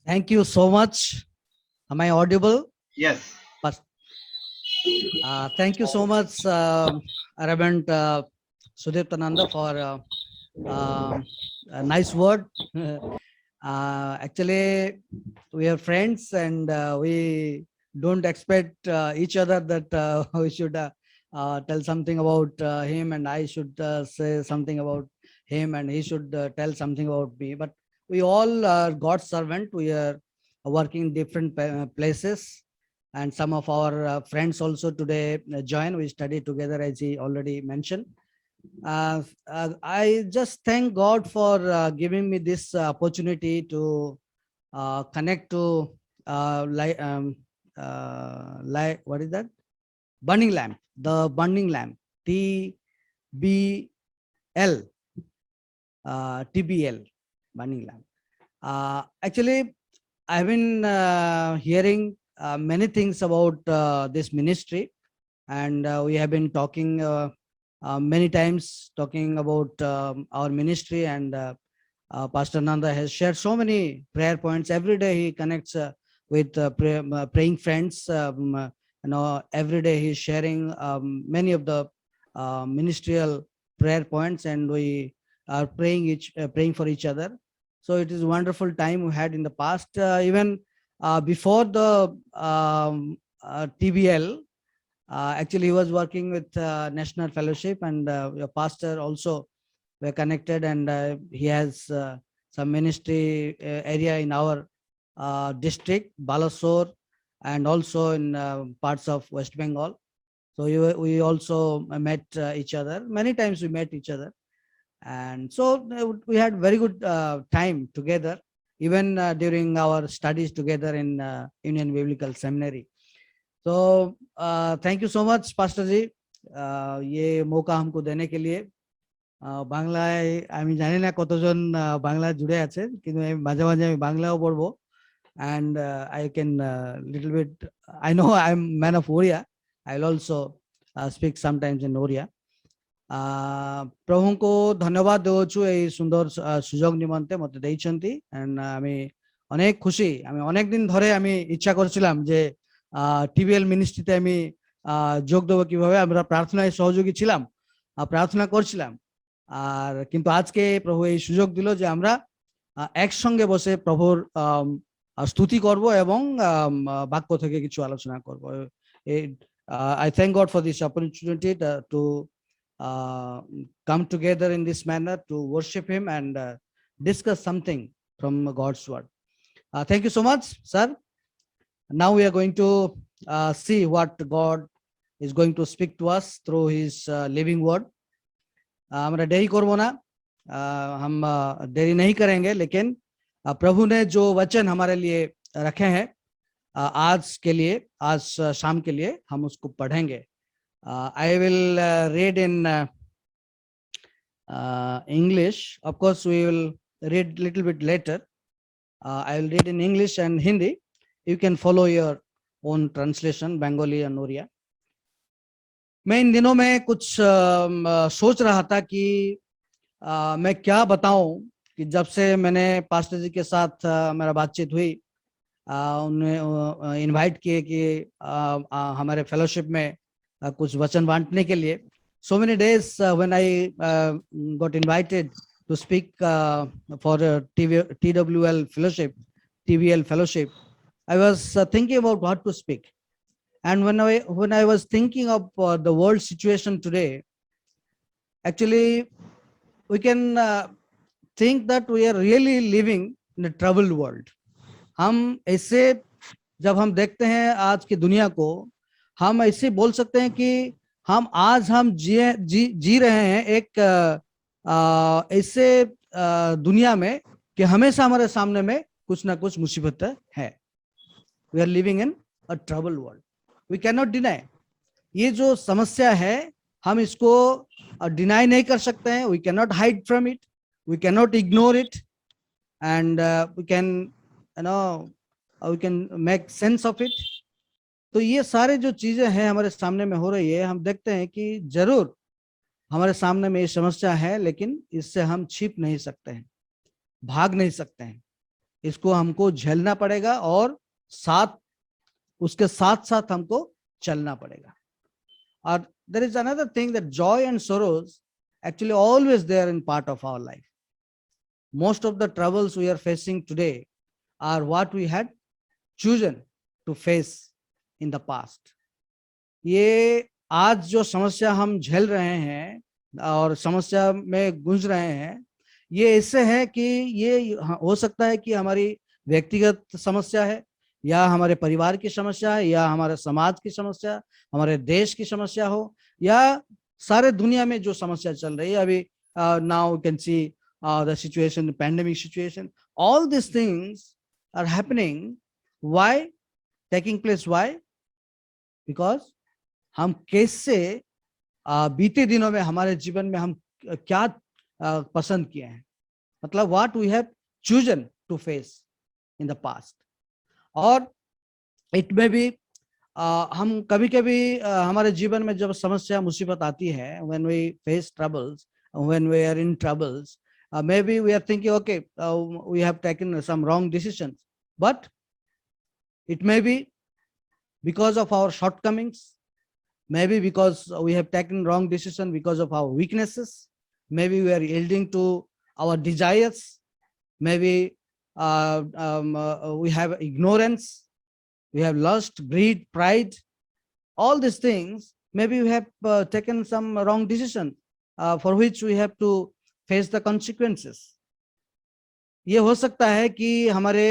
Thank you so much. Am I audible? Yes. Pas- Thank you so much, Reverend Sudiptananda, for a nice word. Actually, we are friends and we don't expect each other that we should tell something about him and I should say something about him and he should tell something about me. But we all are God's servant. We are working in different places, and some of our friends also today join. We study together, as he already mentioned. I just thank God for giving me this opportunity to connect to what is that? Burning lamp, the burning lamp, TBL, TBL, burning lamp. Actually, I've been hearing many things about this ministry, and we have been talking many times talking about our ministry, and Pastor Nanda has shared so many prayer points. Every day he connects with praying friends. Every day he's sharing many of the ministerial prayer points, and we are praying for each other. So it is a wonderful time we had in the past. Even before the TBL, actually he was working with National Fellowship, and a pastor also were connected, and he has some ministry area in our district, Balasore, and also in parts of West Bengal. So we also met each other. Many times we met each other. And so we had very good time together, even during our studies together in Union Biblical Seminary. तो thank you so much pastor ji, ये मौका हमको देने के लिए। বাংলায় আমি জানি না কতজন বাংলা জুড়ে আছে, কিন্তু আমি মাঝে মাঝে আমি বাংলাও পড়বো। and I can little bit, I know I'm man of Oriya. I'll also speak sometimes in Oriya. ପ୍ରଭୁଙ୍କୁ ଧନ୍ୟବାଦ ଦେଉଛୁ ଏଇ ସୁନ୍ଦର ସୁଯୋଗ ନିମନ୍ତେ ମତେ ଦେଇଛନ୍ତି। and আমি অনেক খুশি, আমি অনেক দিন ধরে আমি ইচ্ছা করছিলাম যে টিবিএল মিনিস্ট্রিতে আমি যোগ দেবো কিভাবে। আমরা প্রার্থনায় সহযোগী ছিলাম, প্রার্থনা করছিলাম, আর কিন্তু আজকে প্রভু এই সুযোগ দিল যে আমরা একসঙ্গে বসে প্রভুর স্তুতি করব এবং বাক্য থেকে কিছু আলোচনা করব। I thank God for this opportunity to come together in this manner to worship him and discuss something from God's word. Thank you so much, sir. Now we are going to see what God is going to speak to us through his living word. हमरा देरी करबो ना, हम देरी नहीं करेंगे, लेकिन प्रभु ने जो वचन हमारे लिए रखे हैं आज के लिए, आज शाम के लिए, हम उसको पढ़ेंगे। I will read in English. Of course, we will read little bit later. I will read in English and Hindi. You can follow your own translation, Bengali and Oriya. मैं इन दिनों में कुछ सोच रहा था कि मैं क्या बताऊं, कि जब से मैंने पास्टर जी के साथ मेरा बातचीत हुई, उन्हें इनवाइट किए कि हमारे फेलोशिप में कुछ वचन बांटने के लिए। So many days when I got invited to speak for TWL fellowship, TVL fellowship, I was thinking about what to speak. And when I was thinking of the world situation today, actually we can think that we are really living in a troubled world. हम ऐसे जब हम देखते हैं आज की दुनिया को, हम ऐसे बोल सकते हैं कि हम जी रहे हैं एक ऐसे दुनिया में कि हमेशा हमारे सामने में कुछ ना कुछ मुसीबतें है। We are living in a troubled world. We cannot deny. ये जो समस्या है हम इसको डिनाई नहीं कर सकते हैं। We cannot hide from it. We cannot ignore it. And we can, we can make sense of it. तो ये सारे जो चीजें हैं हमारे सामने में हो रही है, हम देखते हैं कि जरूर हमारे सामने में ये समस्या है, लेकिन इससे हम छिप नहीं सकते हैं, भाग नहीं सकते हैं। इसको हमको झेलना पड़ेगा और उसके साथ साथ हमको चलना पड़ेगा. और there is another thing that joy and sorrows actually always there in part of our life. Most of the troubles we are facing today are what we had chosen to face in the past. ये आज जो समस्या हम झेल रहे हैं और समस्या में गूंज रहे हैं, ये ऐसे है कि ये हो सकता है कि हमारी व्यक्तिगत समस्या है, या हमारे परिवार की समस्या है, या हमारे समाज की समस्या, हमारे देश की समस्या हो, या सारे दुनिया में जो समस्या चल रही है अभी. Now you can see the situation, pandemic situation, all this things are happening. Why taking place? Why? Because हम कैसे बीते दिनों में हमारे जीवन में हम क्या पसंद किए हैं, मतलब what we have chosen to face in the past. और इट में भी हम कभी कभी हमारे जीवन में जब समस्या मुसीबत आती है, when we face troubles, when we are in troubles, maybe we are thinking, okay, we have taken some wrong decisions, but it may be because of our shortcomings, maybe because we have taken wrong decision because of our weaknesses, maybe we are yielding to our desires, maybe we have ignorance, we have lust, greed, pride, all these things. Maybe we have taken some wrong decision for which we have to face the consequences. ये हो सकता है कि हमारे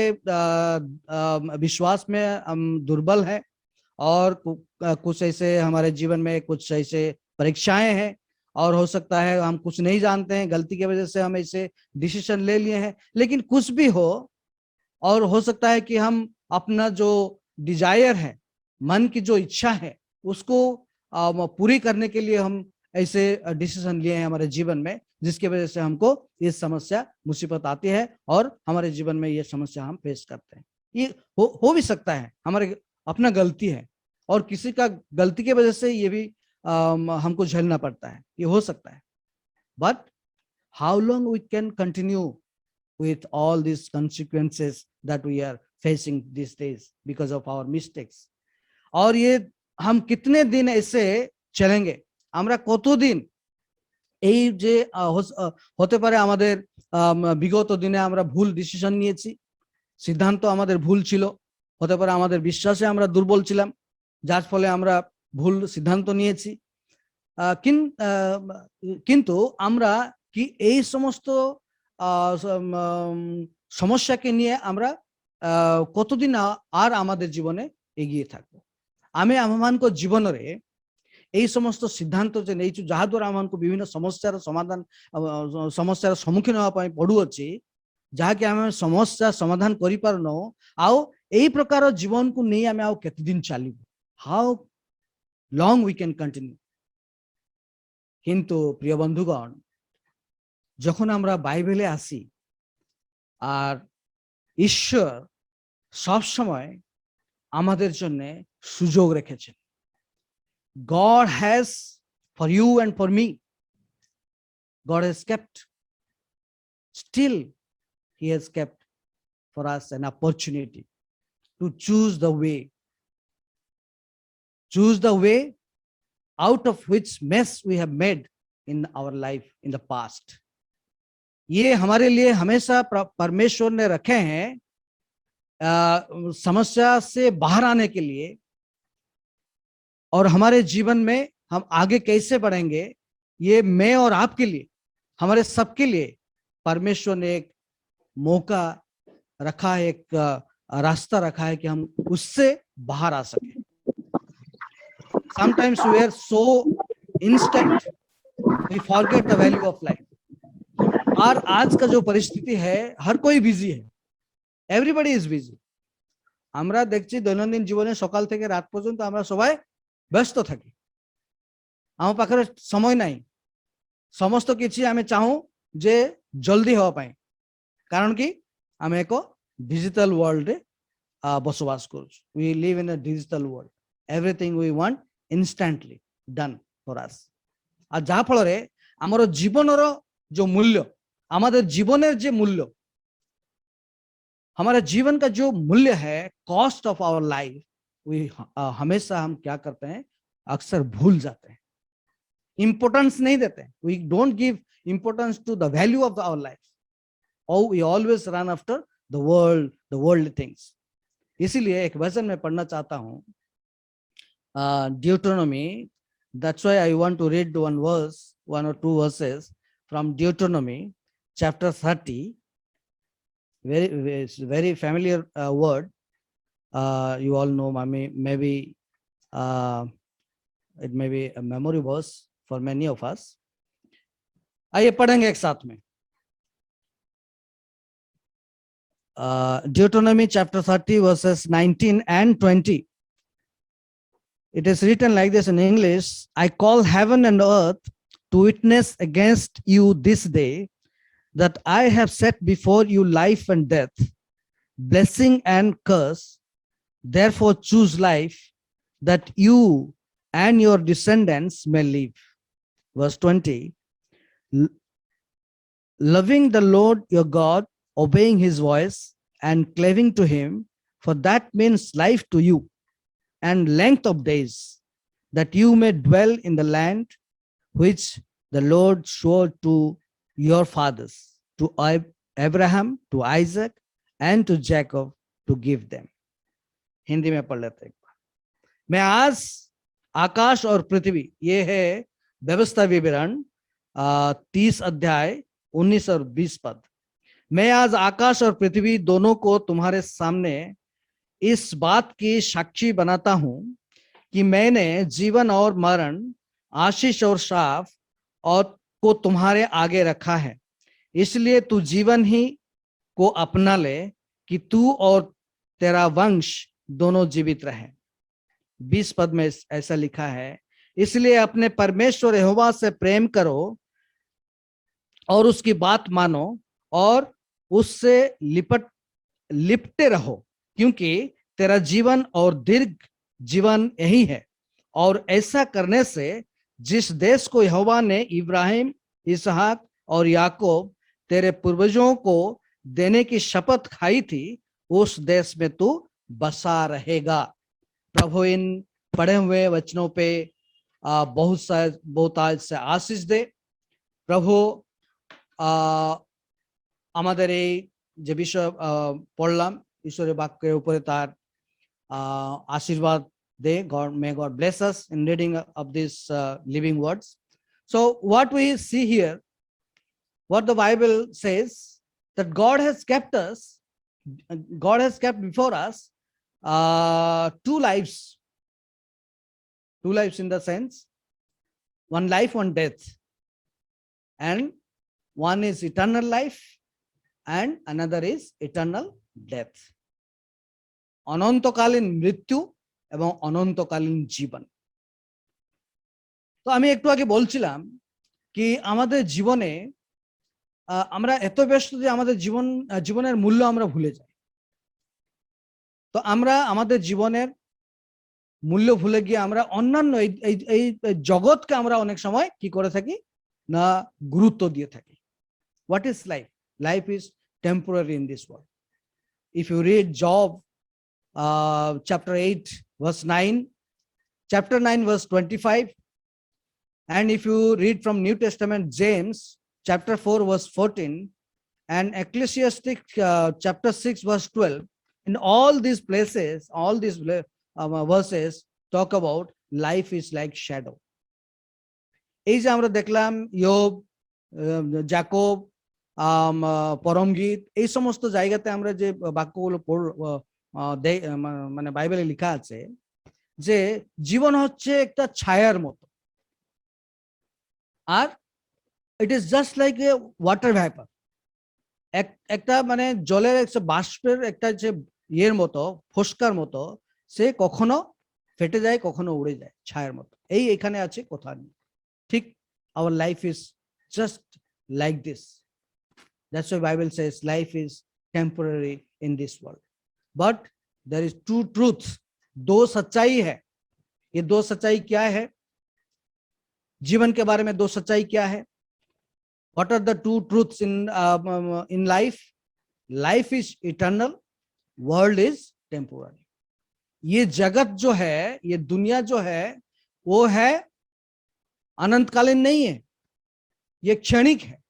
विश्वास में हम दुर्बल हैं, और कुछ ऐसे हमारे जीवन में कुछ ऐसे परीक्षाएं हैं, और हो सकता है हम कुछ नहीं जानते हैं, गलती की वजह से हम ऐसे डिसीजन ले लिए हैं. लेकिन कुछ भी हो, और हो सकता है कि हम अपना जो डिजायर है, मन की जो इच्छा है, उसको पूरी करने के लिए हम ऐसे डिसीजन लिए हैं हमारे जीवन में, जिसकी वजह से हमको ये समस्या मुसीबत आती है और हमारे जीवन में ये समस्या हम फेस करते हैं. ये हो भी सकता है हमारे अपना गलती है, और किसी का गलती की वजह से ये भी हमको झेलना पड़ता है, ये हो सकता है. But how long we can continue with all these consequences that we are facing these days because of our mistakes? और ये हम कितने दिन ऐसे चलेंगे? আমরা কতদিন এই যে হতে পারে আমাদের বিগত দিনে আমরা ভুল ডিসিশন নিয়েছি, সিদ্ধান্ত আমাদের ভুল ছিল, হতে পারে আমাদের বিশ্বাসে আমরা দুর্বল ছিলাম, যার ফলে আমরা ভুল সিদ্ধান্ত নিয়েছি. কিন্তু আমরা কি এই সমস্ত সমস্যাকে নিয়ে আমরা কতদিন আর আমাদের জীবনে এগিয়ে থাকবো? আমি ଆମମାନଙ୍କ ଜୀବନରେ এই সমস্ত সিদ্ধান্ত যে ନେଇଛୁ, ଯାହାଦ୍ୱାରା ଆମକୁ ବିଭିନ୍ନ ସମସ୍ୟାର ସମ୍ମୁଖୀନ ହେବା ପାଇଁ ପଡୁଅଛି, ଯାହାକି ଆମେ ସମସ୍ୟା ସମାଧାନ କରିପାରୁନୁ. ଆଉ এই ପ୍ରକାର ଜୀବନକୁ ନେଇ ଆମେ ଆଉ କେତେ ଦିନ ଚାଲିବୁ? ହାଉ ଲଙ୍ଗ वी कैन कंटिन्यू? কিন্তু প্রিয় বন্ধুগণ, যখন আমরা বাইবেলে আসি, আর ঈশ্বর সব সময় আমাদের জন্য সুযোগ রেখেছেন. God has, for you and for me, God has kept, still he has kept for us an opportunity to choose the way out of which mess we have made in our life in the past. ये हमारे लिए हमेशा परमेश्वर ने रखे हैं समस्या से बाहर आने के लिए, और हमारे जीवन में हम आगे कैसे बढ़ेंगे, ये मैं और आपके लिए, हमारे सबके लिए परमेश्वर ने एक मौका रखा है, एक रास्ता रखा है कि हम उससे बाहर आ सके. Sometimes we are so instant, we forget the value of life. और आज का जो परिस्थिति है, हर कोई बिजी है, एवरीबडी इज बिजी. আমরা দেখছি দৈনন্দিন জীবনে সকাল থেকে রাত পর্যন্ত আমরা সবাই ব্যস্ত থাকি, আমার পাখে সময় নাই. সমস্ত কিছু আমি চাহু যে জলদি হওয়া পাই, কারণ কি আমি এক ডিজিটাল ওয়ার্ল্ডে বসবাস করছি. We live in a digital world, everything we want instantly done for us. আর যাହା ফଳରେ ଆମର ଜୀବନର जो ମୂଲ୍ୟ, আমাদের জীবনের যে মূল্য, हमारे जीवन का जो मूल्य है, कॉस्ट ऑफ आवर लाइफ, हमेशा हम क्या करते हैं, अक्सर भूल जाते हैं, इंपोर्टेंस नहीं देते हैं. We don't give importance to the value of our life. और we always run after the world things. इसीलिए एक वचन में पढ़ना चाहता हूँ, Deuteronomy. That's why I want to read one verse, one or two verses from Deuteronomy chapter 30. Very familiar word. You all know, maybe it may be a memory verse for many of us. आइए पढ़ेंगे एक साथ में. Deuteronomy chapter 30 verses 19 and 20. It is written like this in English: I call heaven and earth to witness against you this day that I have set before you life and death, blessing and curse. Therefore choose life, that you and your descendants may live. Verse 20. Loving the Lord your God, obeying his voice and cleaving to him, for that means life to you and length of days, that you may dwell in the land which the Lord swore to your fathers, to Abraham, to Isaac, and to Jacob, to give them. Hindi में पढ़ लेते हैं. मैं आज आकाश और पृथ्वी, ये है व्यवस्था विवरण 30 अध्याय 19 और 20 पद. मैं आज आकाश और पृथ्वी दोनों को तुम्हारे सामने इस बात की साक्षी बनाता हूं कि मैंने जीवन और मरण, आशीष और शाप और को तुम्हारे आगे रखा है. इसलिए तू जीवन ही को अपना ले कि तू और तेरा वंश दोनों जीवित रहे. 20 पद में ऐसा लिखा है: इसलिए अपने परमेश्वर यहोवा से प्रेम करो और उसकी बात मानो और उससे लिपटे रहो, क्योंकि तेरा जीवन और दीर्घ जीवन यही है. और ऐसा करने से जिस देश को यहोवा ने इब्राहिम, इसहाक और याकूब तेरे पूर्वजों को देने की शपथ खाई थी, उस देश में तू बसा रहेगा. प्रभु इन पढ़े हुए वचनों पे बहुत से आशीष दे. प्रभु আমাদের এই যে বিষয় পড়লাম, ঈশ্বরের বাক্যের উপরে তার আশীর্বাদ দে. May God bless us in reading of these living words. So what we see here, what the Bible says, that God has kept before us two lives in the sense, one life, one death, and one is eternal life and another is eternal death. অনন্তকালীন মৃত্যু এবং অনন্তকালীন জীবন. তো আমি একটু আগে বলছিলাম কি আমাদের জীবনে আমরা এত ব্যস্ত যে আমাদের জীবনের মূল্য আমরা ভুলে যাই. তো আমরা আমাদের জীবনের মূল্য ভুলে গিয়ে আমরা অন্যান্য এই জগৎকে আমরা অনেক সময় কি করে থাকি না, গুরুত্ব দিয়ে থাকি. What is life? Life is temporary in this world. If you read Job chapter 8 verse 9, chapter 9 verse 25, and if you read from New Testament James chapter 4 verse 14 and Ecclesiastic chapter 6 verse 12, in all these places, all these verses talk about life is like shadow. এই যে আমরা দেখলাম ইয়োব, যাকব, পরমগীত, এই সমস্ত জায়গাতে আমরা যে বাক্যগুলো মানে বাইবেলে লেখা আছে যে জীবন হচ্ছে একটা ছায়ার মতো, আর it is just like a water vapour. একটা মানে জলের একটা বাষ্পের একটা যে ইয়ের মতো, ফোস্কার মতো, সে কখনো ফেটে যায়, কখনো উড়ে যায়, ছায়ার মতো. এখানে আছে, কোথাও নেই. ঠিক our life is just like this. That's why Bible says life is temporary in this world, but there is two truths. दो सच्चाई है. ये दो सच्चाई क्या है? जीवन के बारे में दो सच्चाई क्या है? What are the two truths in life? Life is eternal world is temporary. ये जगत जो है, ये दुनिया जो है, वो है अनंतकालीन नहीं है, ये क्षणिक है,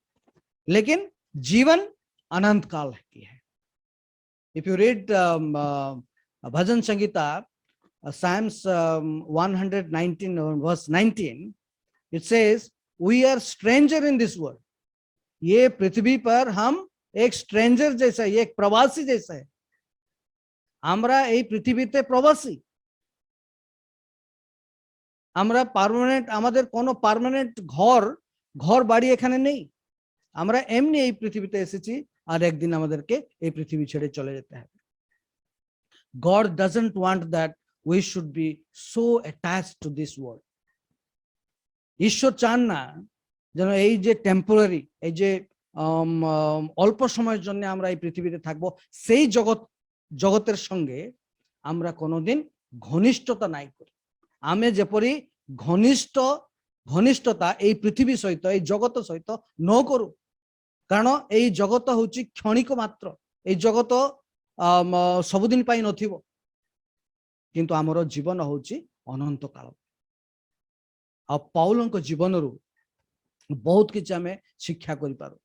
लेकिन जीवन अनंत काल की है। If you read bhajan Sangeeta, Psalms 119 verse 19, it says, we are stranger in this world. ये पृथ्वी पर हम एक स्ट्रेंजर जैसा, ये एक प्रवासी जैसा है। আমরা এই পৃথিবীতে প্রবাসী, আমরা পার্মানেন্ট, আমাদের কোনো পার্মানেন্ট ঘর বাড়ি এখানে নেই। আমরা এমনি এই পৃথিবীতে এসেছি, আর একদিন আমাদেরকে এই পৃথিবী ছেড়ে চলে যেতে হবে। God doesn't want that we should be so attached to this world. ঈশ্বর চান না যেন এই যে টেম্পোরারি, এই যে অল্প সময়ের জন্য আমরা এই পৃথিবীতে থাকবো, সেই জগতের সঙ্গে আমরা কোনোদিন ঘনিষ্ঠতা নাই করি। আমি যেপরি ঘনিষ্ঠতা এই পৃথিবী সহিত, এই জগত সহিত ন করু, কারণ এই জগত হচ্ছে ক্ষণিক মাত্র। এই জগত ସବୁଦିନ ପାଇଁ ନଥିବ, କିନ୍ତୁ ଆମର ଜୀବନ ହଉଛି ଅନନ୍ତ କାଳ। ଆଉ ପାଉଲଙ୍କ ଜୀବନରୁ ବହୁତ କିଛି ଆମେ ଶିକ୍ଷା କରିପାରୁ।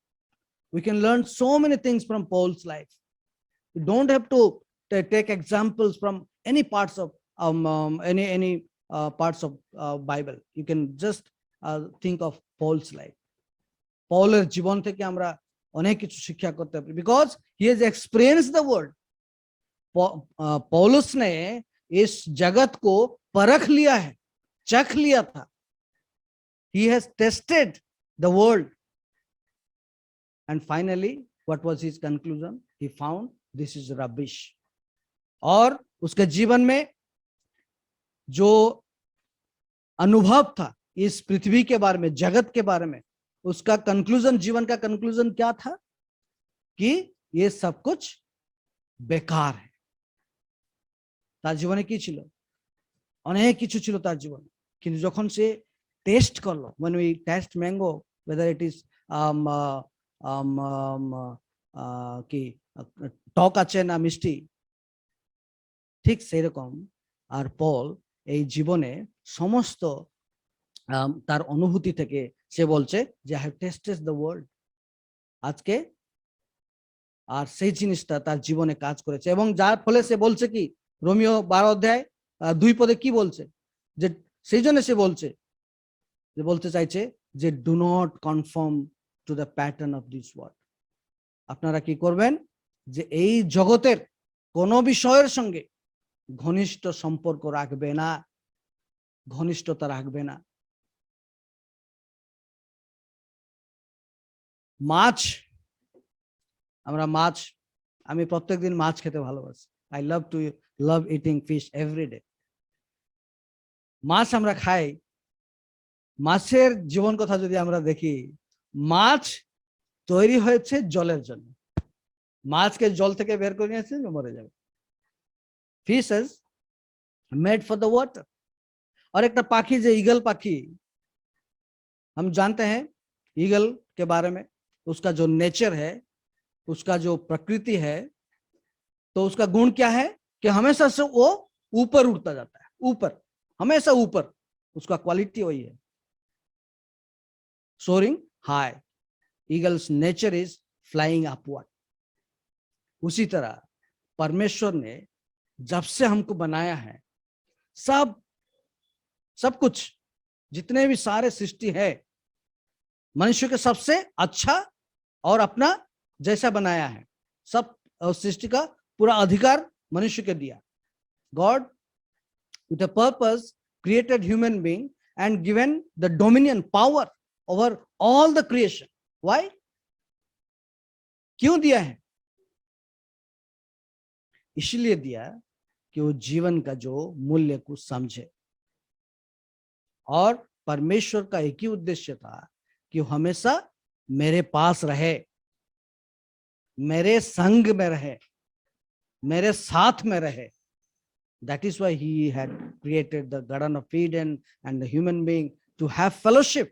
We can learn so many things from Paul's life. You don't have to take examples from any parts of any parts of Bible. You can just think of Paul's life. পৌলের জীবন থেকে আমরা অনেক কিছু শিক্ষা করতে পারি, because he has experienced the world. पौलुस ने इस जगत को परख लिया है, चख लिया था। He has tested the world, and finally what was his conclusion? He found this is rubbish. और उसके जीवन में जो अनुभव था इस पृथ्वी के बारे में, जगत के बारे में, उसका कंक्लूजन, जीवन का कंक्लूजन क्या था? कि ये सब कुछ बेकार है। তার জীবনে কি ছিল? অনেক কিছু ছিল তার জীবনে, কিন্তু যখন সে টেস্ট করলো, when we test mango whether it is কি টক আছে না মিষ্টি, ঠিক সেই রকম আর পল এই জীবনে সমস্ত তার অনুভূতি থেকে সে বলছে যে I have tasted the world। আজকে আর সেই জিনিসটা তার জীবনে কাজ করেছে, এবং যার ফলে সে বলছে কি, রোমিও 12 অধ্যায় 2 পদে কি বলছে, যে সেই জন্য সে বলছে, যে বলতে চাইছে যে do not confirm to the pattern of this world. আপনারা কি করবেন? যে এই জগতের কোন বিষয়ের সঙ্গে ঘনিষ্ঠ সম্পর্ক রাখবে না, ঘনিষ্ঠতা রাখবে না। মাছ, আমরা মাছ, আমি প্রত্যেকদিন মাছ খেতে ভালোবাসি। I love eating fish every day. মাছ আমরা খাই। মাছের জীবন কথা যদি আমরা দেখি, মাছ তৈরি হয়েছে জলের জন্য। মাছকে জল থেকে বের করে নিয়েছে, মরে যাবে। Fish is made for the water. और एक पाखी जो ईगल पाखी, हम जानते हैं ईगल के बारे में, उसका जो नेचर है, उसका जो प्रकृति है, तो उसका गुण क्या है कि हमेशा से वो ऊपर उड़ता जाता है, ऊपर, हमेशा ऊपर, उसका क्वालिटी वही है, soaring high. Eagle's nature is flying upward. उसी तरह परमेश्वर ने जब से हमको बनाया है, सब कुछ, जितने भी सारे सृष्टि है, मनुष्य के सबसे अच्छा और अपना जैसा बनाया है। सब सृष्टि का पूरा अधिकार मनुष्य के दिया। God with a purpose created human being and given the dominion, power over all the creation. Why? क्यों दिया है? इसलिए दिया कि वो जीवन का जो मूल्य को समझे। और परमेश्वर का एक ही उद्देश्य था कि वो हमेशा मेरे पास रहे, मेरे संग में रहे, मेरे साथ में रहे। That is why he had created the Garden of Eden and the human being to have fellowship,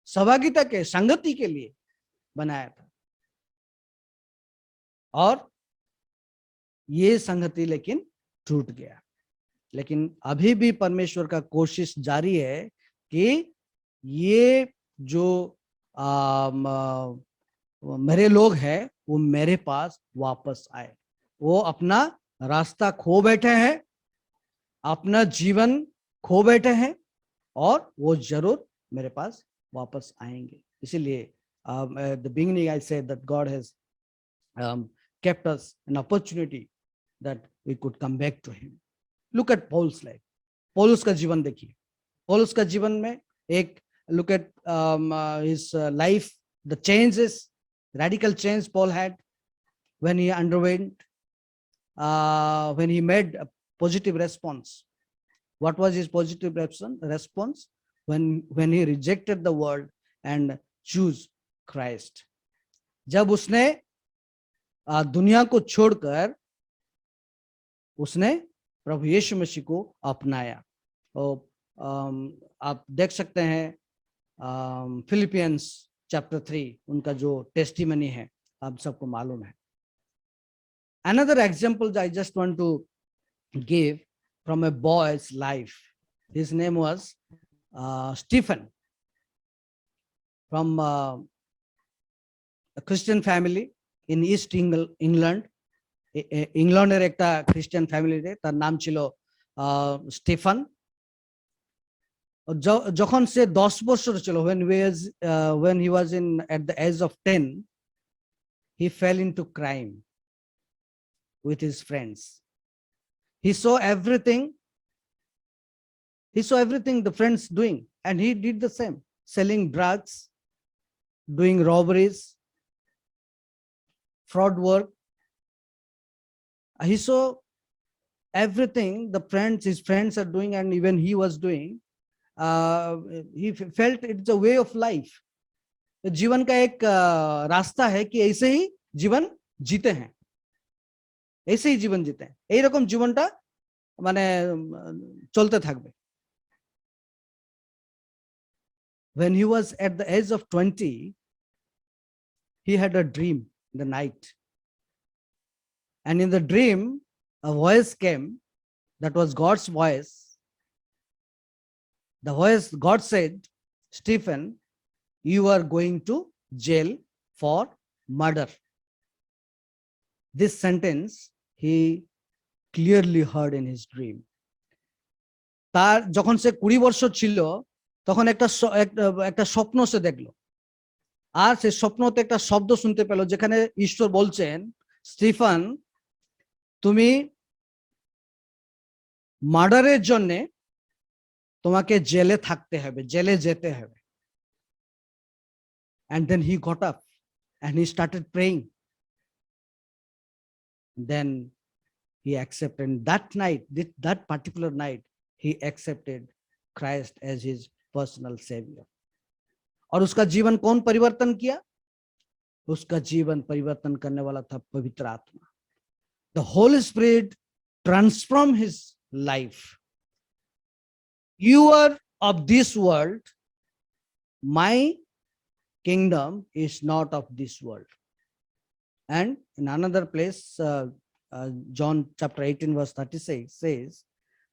सहभागिता के, संगति के लिए बनाया था। और ये संगति लेकिन टूट गया। लेकिन अभी भी परमेश्वर का कोशिश जारी है कि ये जो मेरे लोग हैं वो मेरे पास वापस आए। वो अपना रास्ता खो बैठे हैं, अपना जीवन खो बैठे हैं, और वो जरूर मेरे पास वापस आएंगे। इसीलिए at the beginning I said that God has kept us an opportunity that we could come back to him. Look at Paul's life. पौलुस का जीवन देखिए। पौलुस का जीवन में एक look at his life, the changes, radical change Paul had when he underwent, when he made a positive response. What was his positive response? When he rejected the world and choose Christ. जब उसने दुनिया को छोड़कर उसने प्रभु यीशु मसीह को अपनाया। और आप देख सकते हैं फिलिपियंस चैप्टर 3 उनका जो टेस्टिमनी है आप सबको मालूम है। Another example I just want to give from a boy's life. His name was Stephen, from a Christian family in East England. ইংল্যান্ডের একটা খ্রিস্টান ফ্যামিলিতে, তার নাম ছিল স্টিফান। যখন সে 10 বছর ছিল, when he was in at the age of 10, he fell into crime with his friends. He saw everything the friends doing, and he did the same, selling drugs, doing robberies, fraud work. He saw everything his friends are doing, and even he was doing. He felt it's a way of life. जीवन का एक रास्ता है कि ऐसे ही जीवन जीते हैं, ऐसे ही जीवन जीते हैं, এই রকম জীবনটা মানে চলতে থাকবে। When he was at the age of 20, he had a dream in the night. And in the dream, a voice came, that was God's voice. The voice, God said, Stephen, you are going to jail for murder. This sentence he clearly heard in his dream. তার যখন সে 20 বছর ছিল তখন একটা স্বপ্ন সে দেখলো, আর সে স্বপ্নতে একটা শব্দ শুনতে পেল যেখানে ঈশ্বর বলছেন, স্টিফান, তুমি মার্ডারের জন্য তোমাকে জেলে থাকতে হবে, জেলে যেতে হবে। And then he got up and he started praying. Then he accepted that night, that particular night, he accepted Christ as his personal savior. और उसका जीवन कौन परिवर्तन किया? उसका जीवन परिवर्तन करने वाला था पवित्र आत्मा। The Holy Spirit transformed his life. You are of this world, my kingdom is not of this world. And in another place, John chapter 18 verse 36 says,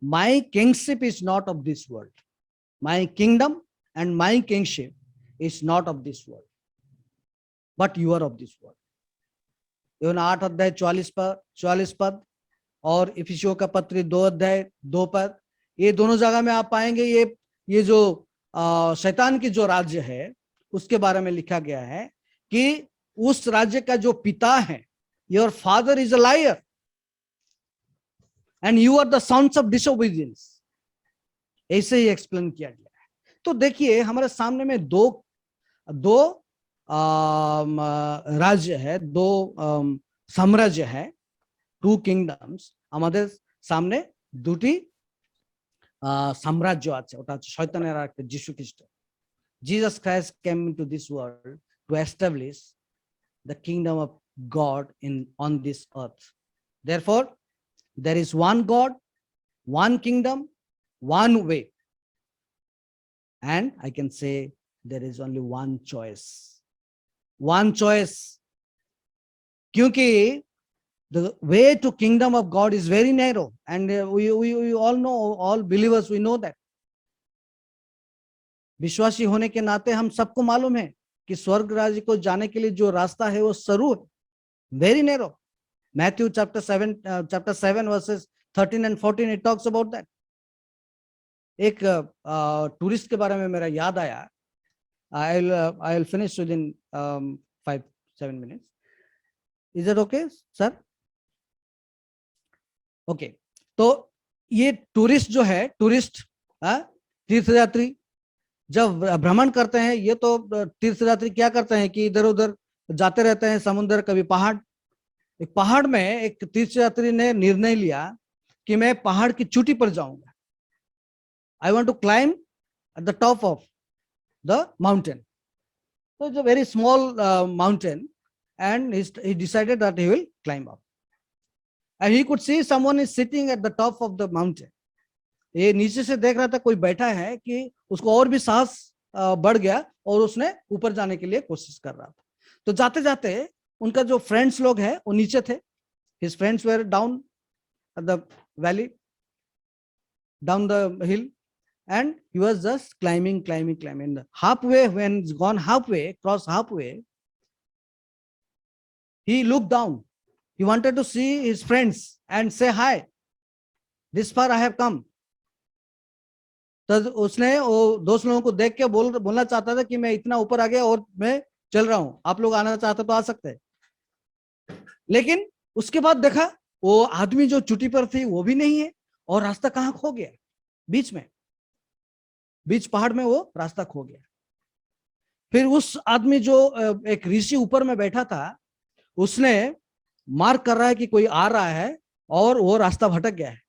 my kingship is not of this world. My kingdom and my kingship is not of this world, but you are of this world. यूहन्ना 8 अध्याय 44 पद और इफिसियों का पत्री 2 अध्याय 2 पद, ये दोनों जगह में आप पाएंगे ये जो शैतान की जो राज्य है उसके बारे में लिखा गया है कि उस राज्य का जो पिता है, your father is a liar and you are the sons of disobedience, ऐसे ही एक्सप्लेन किया गया है। तो देखिए हमारे सामने में दो राज्य है, दो साम्राज्य है, 2 কিংডমস। আমাদের সামনে দুটি সাম্রাজ্য আছে, ওটা হচ্ছে শয়তানের আর একটা যীশু খ্রিস্ট। Jesus Christ came into this world to establish the kingdom of God on this earth. Therefore, there is one God, one kingdom, one way. And I can say there is only one choice. One choice. क्योंकि The way to kingdom of God is very narrow, and we all know, all believers, we know that. विश्वासी होने के नाते हम सबको मालूम है कि स्वर्ग राज्य को जाने के लिए जो रास्ता है वो सरू है, very narrow. Matthew chapter 7 verses 13 and 14 it talks about that. एक टूरिस्ट के बारे में मेरा याद आया. I'll finish within 5-7 minutes. Is that okay, sir? Okay. तो ये टूरिस्ट जो है, टूरिस्ट तीर्थयात्री जब भ्रमण करते हैं, ये तो तीर्थयात्री क्या करते हैं कि इधर उधर जाते रहते हैं, समुद्र, कभी पहाड़. एक पहाड़ में एक तीर्थयात्री ने निर्णय लिया कि मैं पहाड़ की चोटी पर जाऊंगा. I want to climb at the top of the mountain. So it's a very small mountain, and he decided that he will climb up. And he could see someone is sitting at the top of the mountain. ये नीचे से देख रहा था कोई बैठा है कि उसको और भी साहस बढ़ गया और उसने ऊपर जाने के लिए कोशिश कर रहा था. तो जाते जाते उनका जो फ्रेंड्स लोग हैं वो नीचे थे. His friends were down at the valley, down the hill, and he was just climbing. Halfway, when he's gone halfway, cross halfway, he looked down. He wanted to see his friends and say hi. This far I have come. तो उसने वो दोस्त लोगों को देख के बोलना चाहता था कि मैं इतना ऊपर आ गया और मैं चल रहा हूं, आप लोग आना चाहते तो आ सकते हैं. लेकिन उसके बाद देखा वो आदमी जो चोटी पर थी वो भी नहीं है, और रास्ता कहां खो गया, बीच पहाड़ में वो रास्ता खो गया. फिर उस आदमी जो एक ऋषि ऊपर में बैठा था, उसने मार्क कर रहा है कि कोई आ रहा है और वो रास्ता भटक गया है.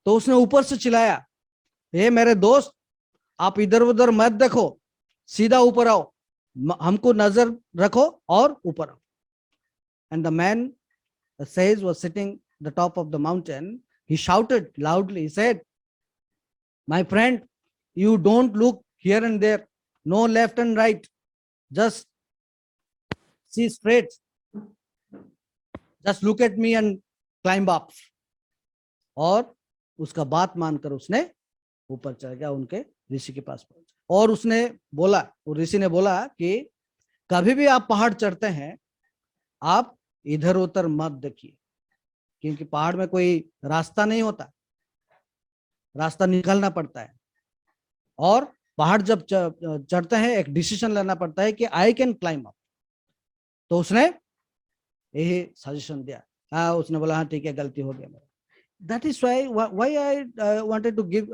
तो उसने ऊपर से चिल्लाया, हे मेरे दोस्त, आप इधर उधर मत देखो, सीधा ऊपर आओ, हमको नजर रखो और ऊपर आओ. And the man, the sage, was sitting at the top of the mountain. He shouted loudly. He said, my friend, you don't look here and there, no left and right, just see straight, just look at me and climb up. और उसका बात मानकर उसने ऊपर चढ़ गया, उनके ऋषि के पास पहुंचा. और उसने बोला, वो ऋषि ने बोला कि कभी भी आप पहाड़ चढ़ते हैं, आप इधर उधर मत देखिए, क्योंकि पहाड़ में कोई रास्ता नहीं होता, रास्ता निकलना पड़ता है. और पहाड़ जब चढ़ते हैं एक डिसीजन लेना पड़ता है कि आई कैन क्लाइंब अप. तो उसने यही सजेशन दिया. उसने बोला हाँ ठीक है, गलती हो गया मेरा. That is why I wanted to give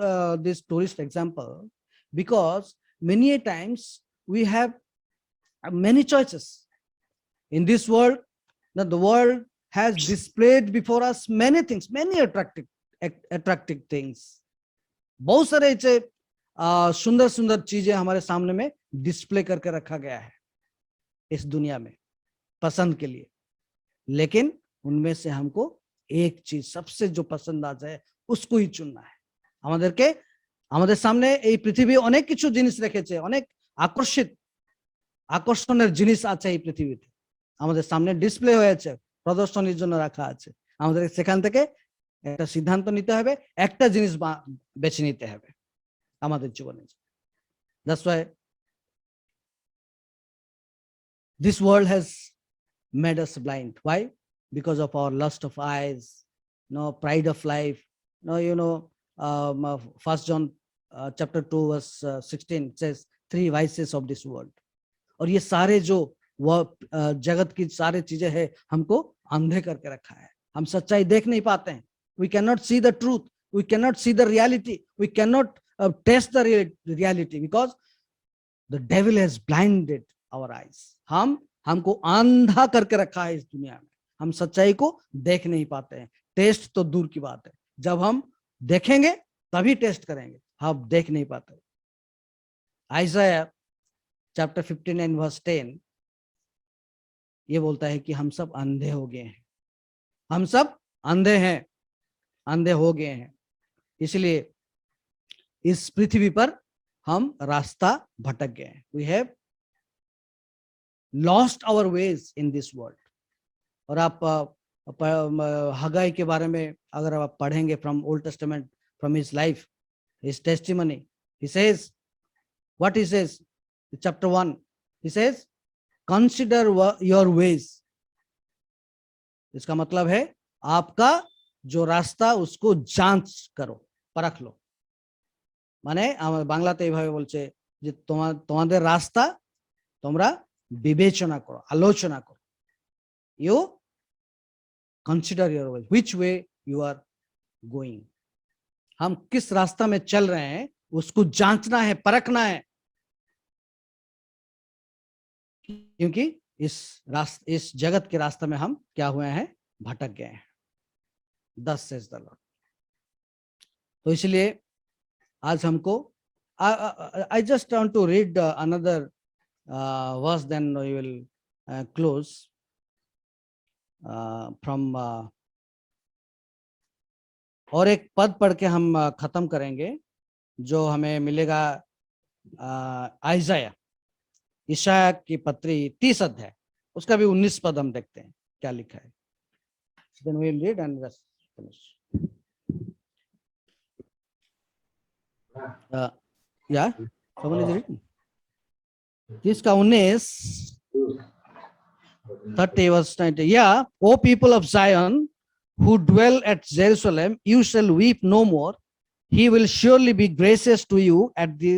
this tourist example, because many a times we have many choices in this world. That the world has displayed before us many things, many attractive things. बहुत सारे ऐसे सुंदर सुंदर चीजें हमारे सामने में display करके रखा गया है इस दुनिया में पसंद के लिए. लेकिन उनमें से हमको एक चीज सबसे जो पसंद आ जाए उसको ही चुनना है. আমাদের সামনে এই পৃথিবী অনেক কিছু জিনিস রেখেছে, অনেক আকর্ষণের জিনিস আছে এই পৃথিবীতে, আমাদের সামনে ডিসপ্লে হয়েছে, প্রদর্শনীর জন্য রাখা আছে. আমাদের সেখান থেকে একটা সিদ্ধান্ত নিতে হবে, একটা জিনিস বেছে নিতে হবে আমাদের জীবনে. That's why this world has made us blind. Why? Because of our lust of eyes, pride of life. First John chapter 2 verse 16 says 3 vices of this world. और ये सारे जो जगत की सारे चीजें हैं हमको अंधे करके रखा है. हम सच्चाई देख नहीं पाते हैं. We cannot see the truth. We cannot see the reality. We cannot taste the reality because the devil has blinded our eyes. हमको अंधा करके रखा है इस दुनिया में. हम सच्चाई को देख नहीं पाते हैं. टेस्ट तो दूर की बात है, जब हम देखेंगे तभी टेस्ट करेंगे, हम देख नहीं पाते. आइज़ाया चैप्टर 59 वर्स 10 ये बोलता है कि हम सब अंधे हो गए हैं, हम सब अंधे हो गए हैं. इसलिए इस पृथ्वी पर हम रास्ता भटक गए हैं. We have lost our ways in this world. और आप हगाई के बारे में अगर आप पढ़ेंगे from old testament, from his life, his testimony, he says, what he says, chapter 1, he says, consider your ways. इसका मतलब है आपका जो रास्ता उसको जांच करो, परख लो। মানে বাংলাতে এইভাবে বলছে যে তোমাদের রাস্তা তোমরা বিবেচনা করো, আলোচনা করো। You consider your way, which way you are going. हम किस रास्ता में चल रहे हैं उसको जांचना है, परखना है, क्योंकि इस जगत के रास्ते में हम क्या हुए हैं, भटक गए हैं। 10 से तो इसलिए आज हमको I just want to read another verse, then we will close from और एक पद पढ़ के हम खत्म करेंगे जो हमें मिलेगा आइजाया, ईशाया की पत्री 30 अध्याय, उसका भी 19 पद हम देखते हैं क्या लिखा है। Then we will read and just finish. Yeah, someone is reading. इसका 19 30 verse 90. Yeah, O people of Zion who dwell at Jerusalem, you shall weep no more. He will surely be gracious to you at the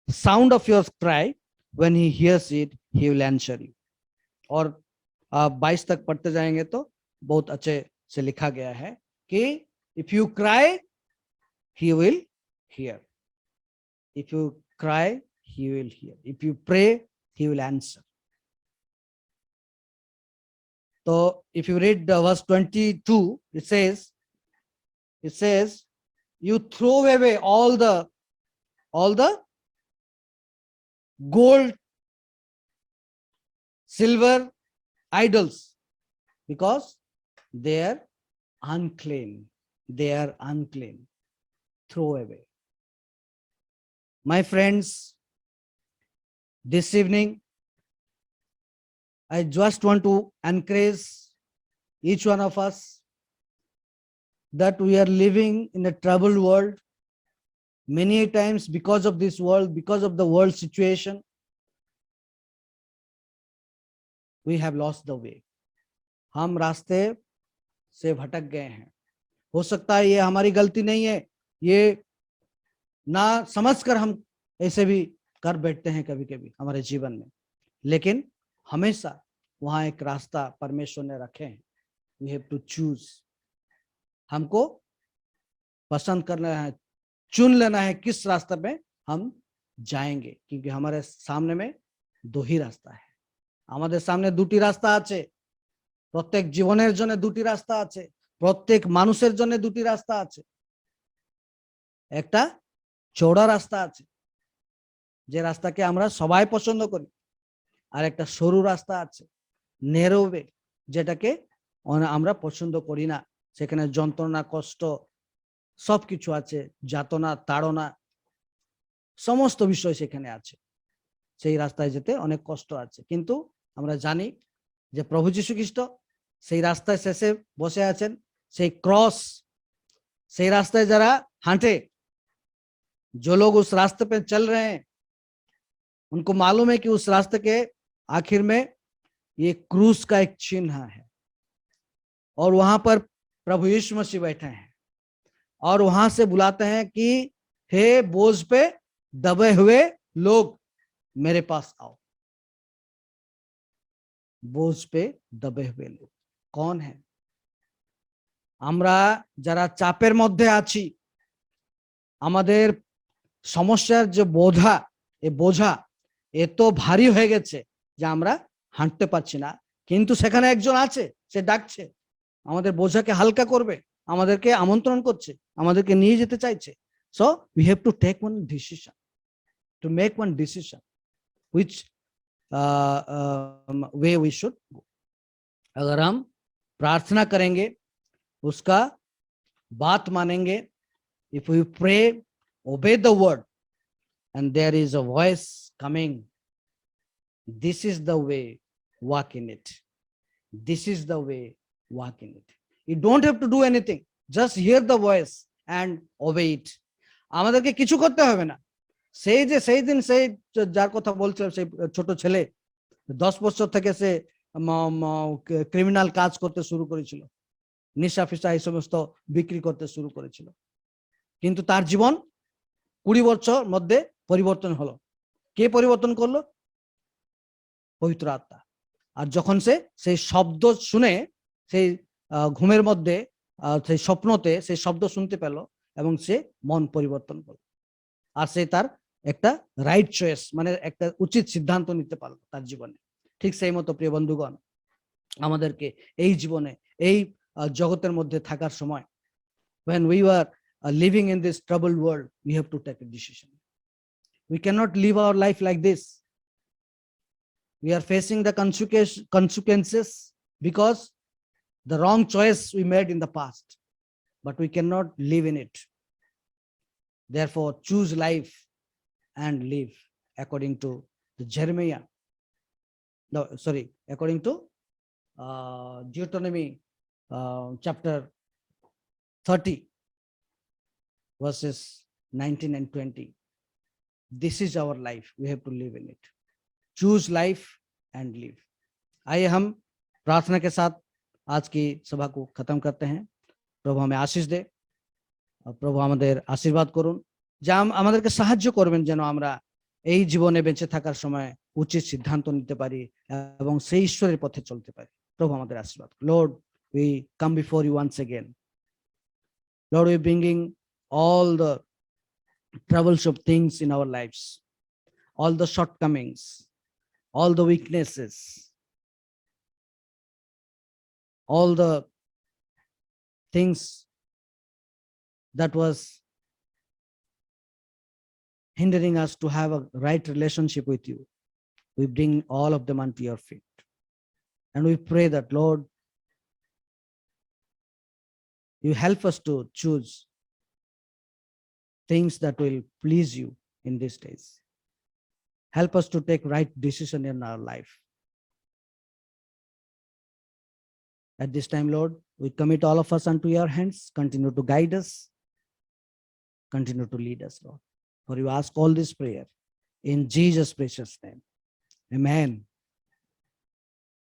sound of your cry. When he hears it, he will answer you. और 22 तक पढ़ते जाएंगे तो बहुत अच्छे से लिखा गया है कि if you cry, he will hear. If you cry, he will hear. If you pray, he will answer. So if you read verse 22, it says, you throw away all the gold, silver idols because they are unclean. They are unclean. Throw away. My friends, this evening, I just want to encourage each one of us that we are living in a troubled world. Many times because of this world, because of the world situation, we have lost the way. हम रास्ते से भटक गए हैं। हो सकता है ये हमारी गलती नहीं है, ये ना समझकर हम ऐसे भी कर बैठते हैं कभी कभी हमारे जीवन में, लेकिन हमेशा वहां एक रास्ता परमेश्वर ने रखे हैं। We have to choose. हमको पसंद करना है, चुन लेना है किस रास्ते पे हम जाएंगे, क्योंकि हमारे सामने में दो ही रास्ता है। আমাদের সামনে দুটি রাস্তা আছে, প্রত্যেক জীবনের জন্য দুটি রাস্তা আছে, প্রত্যেক মানুষের জন্য দুটি রাস্তা আছে। একটা চওড়া রাস্তা আছে যে রাস্তাকে আমরা সবাই পছন্দ করি, আর একটা সরু রাস্তা আছে ন্যারো ওয়ে যেটাকে আমরা পছন্দ করি না। সেখানে যন্ত্রণা, কষ্ট সবকিছু আছে, যাতনা, তাড়না সমস্ত বিষয় সেখানে আছে। সেই রাস্তায় যেতে অনেক কষ্ট আছে, কিন্তু আমরা জানি যে প্রভু যীশু খ্রিস্ট সেই রাস্তায় শেষে বসে আছেন, সেই क्रॉस, সেই রাস্তায় যারা হাঁটে, जो लोग उस रास्ते पे चल रहे हैं, उनको मालूम है कि उस रास्ते के आखिर में ये क्रूस का एक चिन्ह है, और वहां पर प्रभु यीशु मसीह बैठे हैं और वहां से बुलाते हैं कि हे बोझ पे दबे हुए लोग मेरे पास आओ। बोझ पे दबे हुए लोग कौन है? আমরা যারা চাপের মধ্যে আছি, আমাদের সমস্যার যে বোঝা, এই বোঝা এত ভারী হয়ে গেছে যে আমরা হাঁটতে পারছি না, কিন্তু সেখানে একজন আছে, সে ডাকছে, আমাদের বোঝাকে হালকা করবে, আমাদেরকে আমন্ত্রণ করছে, আমাদেরকে নিয়ে যেতে চাইছে। So we have to take one decision, to make one decision which way we should go. अगर हम प्रार्थना करेंगे, उसका बात मानेंगे, if we pray, obey the word, and there is a voice coming, this is the way, walk in it. This is the way, walk in it. You don't have to do anything, just hear the voice and obey it. আমাদেরকে কিছু করতে হবে না। সেই দিন সেই যার কথা বলছিলাম, সেই ছোট ছেলে 10 বছর থেকে সে ক্রিমিনাল কাজ করতে শুরু করেছিল, নেশা ফিসা এই সমস্ত বিক্রি করতে শুরু করেছিল, কিন্তু তার জীবন 20 বছর মধ্যে পরিবর্তন হলো। কে পরিবর্তন করলো? পবিত্র আত্মা। আর যখন সে সেই শব্দ শুনে, সেই ঘুমের মধ্যে সেই স্বপ্নতে সেই শব্দ শুনতে পেল এবং সে মন পরিবর্তন করলো, আর সে তার একটা রাইট চয়েস, মানে একটা উচিত সিদ্ধান্ত নিতে পারলো তার জীবনে। ঠিক সেই মতো প্রিয় বন্ধুগণ, আমাদেরকে এই জীবনে এই জগতের মধ্যে থাকার সময়, when we were living in this troubled world, we have to take a decision. We cannot live our life like this. We are facing the consequences because the wrong choice we made in the past, but we cannot live in it. Therefore, choose life and live according to the Jeremiah. No, sorry, according to Deuteronomy chapter 30, verses 19 and 20. This is our life. We have to live in it. Choose life and live. आइए हम प्रार्थना के साथ आज की सभा को खत्म करते हैं। प्रभु हमें आशीष दे, প্রভু আমাদের আশীর্বাদ করুন, যা আমাদেরকে সাহায্য করবেন যেন আমরা এই জীবনে বেঁচে থাকার সময় উচিত সিদ্ধান্ত নিতে পারি এবং সেই ঈশ্বরের পথে চলতে পারি। প্রভু আমাদের আশীর্বাদ। Lord, we come before you once again. Lord, we bringing all the troublesome things in our lives, all the shortcomings, all the weaknesses, all the things that was hindering us to have a right relationship with you. We bring all of them unto your feet. And we pray that, Lord, you help us to choose things that will please you in these days. Help us to take right decision in our life. At this time, Lord, we commit all of us unto your hands. Continue to guide us. Continue to lead us, Lord. For you ask all this prayer in Jesus' precious name. Amen.